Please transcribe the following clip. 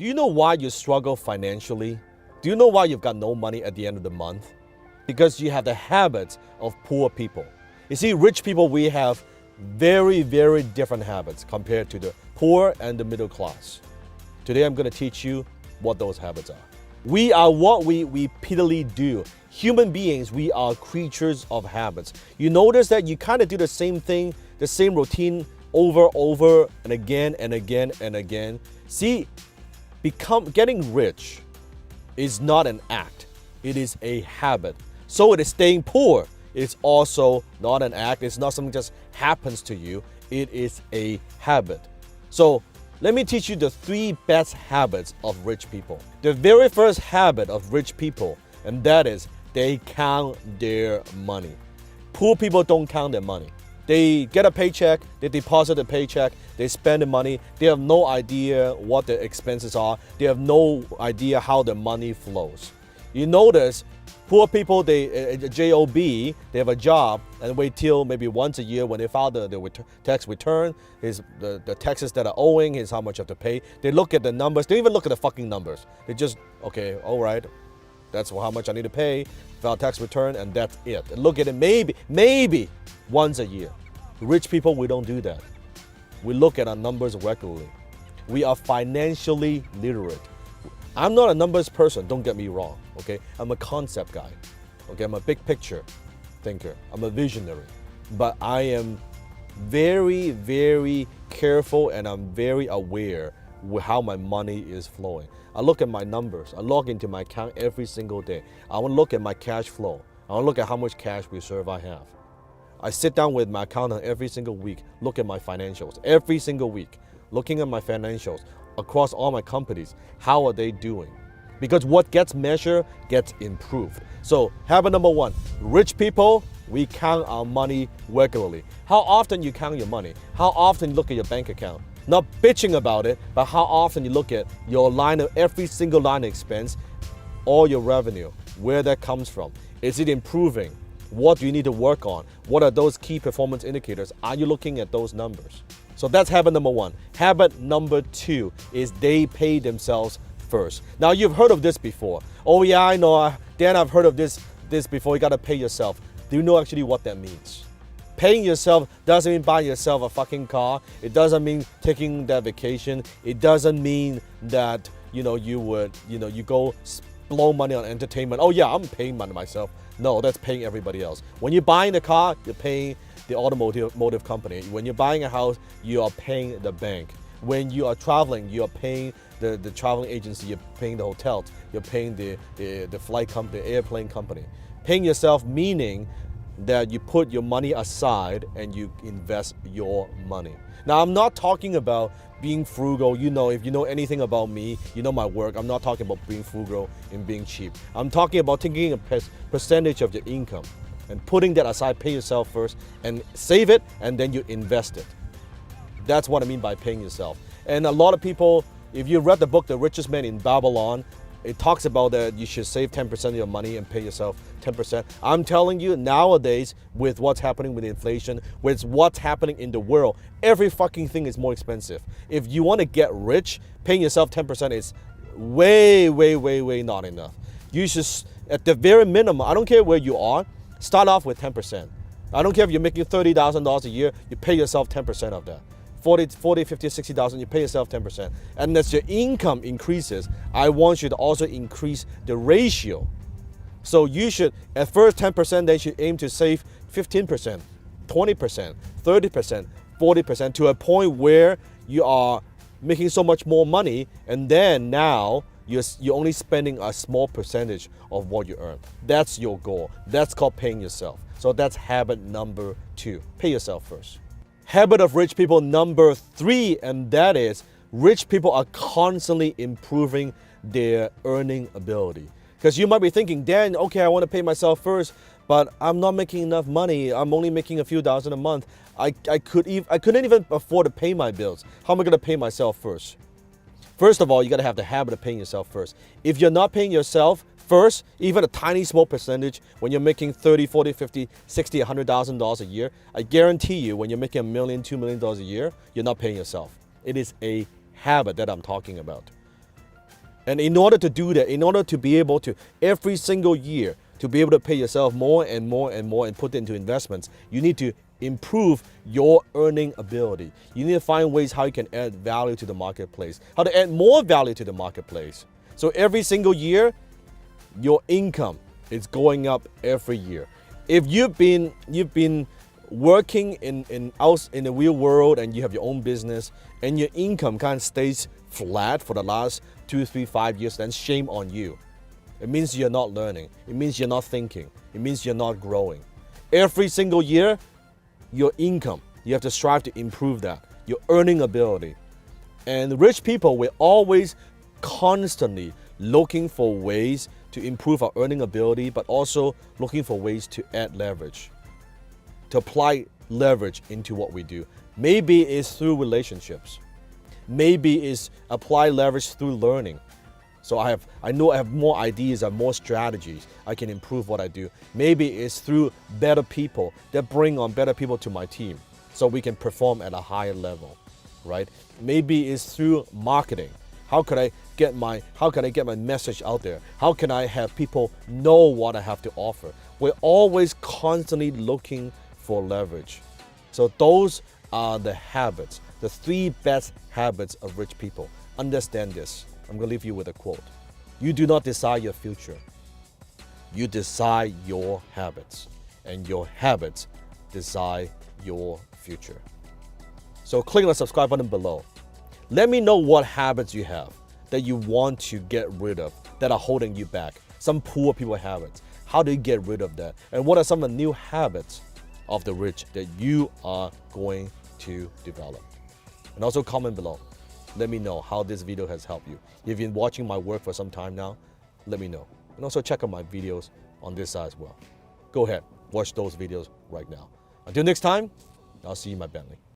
Do you know why you struggle financially? Do you know why you've got no money at the end of the month? Because you have the habits of poor people. You see, rich people, we have very, very different habits compared to the poor and the middle class. Today, I'm going to teach you what those habits are. We are what we repeatedly do. Human beings, we are creatures of habits. You notice that you kind of do the same thing, the same routine over and again and again and again. See, getting rich is not an act, it is a habit. So it is staying poor. It's also not an act. It's not something that just happens to you. It is a habit. So let me teach you the 3 best habits of rich people. The very first habit of rich people, and that is they count their money. Poor people don't count their money. They get a paycheck, they deposit the paycheck, they spend the money. They have no idea what the expenses are. They have no idea how the money flows. You notice poor people, they job, they have a job and wait till maybe once a year when they file the tax return, the taxes that are owing, is how much you have to pay. They look at the numbers. They don't even look at the fucking numbers. They just, okay, all right, that's how much I need to pay, file tax return, and that's it. And look at it maybe once a year. Rich people, we don't do that. We look at our numbers regularly. We are financially literate. I'm not a numbers person, don't get me wrong, okay? I'm a concept guy, okay? I'm a big picture thinker. I'm a visionary. But I am very, very careful and I'm very aware with how my money is flowing. I look at my numbers. I log into my account every single day. I want to look at my cash flow. I want to look at how much cash reserve I have. I sit down with my accountant every single week, look at my financials every single week, looking at my financials across all my companies. How are they doing? Because what gets measured gets improved. So habit number 1, rich people, we count our money regularly. How often you count your money? How often you look at your bank account? Not bitching about it, but how often you look at your every single line of expense, all your revenue, where that comes from. Is it improving? What do you need to work on? What are those key performance indicators? Are you looking at those numbers? So that's habit number 1. Habit number 2 is they pay themselves first. Now you've heard of this before. Oh yeah, I know, Dan, I've heard of this before. You gotta pay yourself. Do you know actually what that means? Paying yourself doesn't mean buying yourself a fucking car. It doesn't mean taking that vacation. It doesn't mean that, you go blow money on entertainment. Oh yeah, I'm paying money myself. No, that's paying everybody else. When you're buying the car, you're paying the automotive company. When you're buying a house, you are paying the bank. When you are traveling, you are paying the traveling agency. You're paying the hotels. You're paying the flight company, the airplane company. Paying yourself meaning that you put your money aside and you invest your money. Now, I'm not talking about being frugal. If you know anything about me, you know my work. I'm not talking about being frugal and being cheap. I'm talking about taking a percentage of your income and putting that aside, pay yourself first, and save it, and then you invest it. That's what I mean by paying yourself. And a lot of people, if you read the book, The Richest Man in Babylon, it talks about that you should save 10% of your money and pay yourself 10%. I'm telling you, nowadays, with what's happening with inflation, with what's happening in the world, every fucking thing is more expensive. If you want to get rich, paying yourself 10% is way, way, way, way not enough. You should, at the very minimum, I don't care where you are, start off with 10%. I don't care if you're making $30,000 a year, you pay yourself 10% of that. 40, 50, 60,000, you pay yourself 10%. And as your income increases, I want you to also increase the ratio. So you should, at first 10%, then you should aim to save 15%, 20%, 30%, 40% to a point where you are making so much more money, and then now you're only spending a small percentage of what you earn. That's your goal. That's called paying yourself. So that's habit number 2. Pay yourself first. Habit of rich people number 3, and that is rich people are constantly improving their earning ability. Because you might be thinking, Dan, okay, I want to pay myself first, but I'm not making enough money. I'm only making a few thousand a month. I couldn't even afford to pay my bills. How am I going to pay myself first? First of all, you got to have the habit of paying yourself first. If you're not paying yourself first, even a tiny small percentage, when you're making 30, 40, 50, 60, $100,000 a year, I guarantee you when you're making $1 million, $2 million a year, you're not paying yourself. It is a habit that I'm talking about. And in order to do that, in order to be able to, every single year, to be able to pay yourself more and more and more and put into investments, you need to improve your earning ability. You need to find ways how you can add value to the marketplace, how to add more value to the marketplace. So every single year, your income is going up every year. If you've been working in the real world and you have your own business and your income kind of stays flat for the last 2, 3, 5 years, then shame on you. It means you're not learning. It means you're not thinking. It means you're not growing. Every single year, your income, you have to strive to improve that, your earning ability. And rich people, we're always constantly looking for ways to improve our earning ability, but also looking for ways to add leverage, to apply leverage into what we do. Maybe it's through relationships. Maybe it's apply leverage through learning. So I know I have more ideas, I have more strategies. I can improve what I do. Maybe it's through better people that bring on better people to my team so we can perform at a higher level, right? Maybe it's through marketing. How can I get my message out there? How can I have people know what I have to offer? We're always constantly looking for leverage. So those are the habits, the 3 best habits of rich people. Understand this. I'm going to leave you with a quote. You do not decide your future. You decide your habits. And your habits decide your future. So click on the subscribe button below. Let me know what habits you have that you want to get rid of, that are holding you back. Some poor people habits. How do you get rid of that? And what are some of the new habits of the rich that you are going to develop? And also comment below. Let me know how this video has helped you. If you've been watching my work for some time now, let me know. And also check out my videos on this side as well. Go ahead, watch those videos right now. Until next time, I'll see you in my Bentley.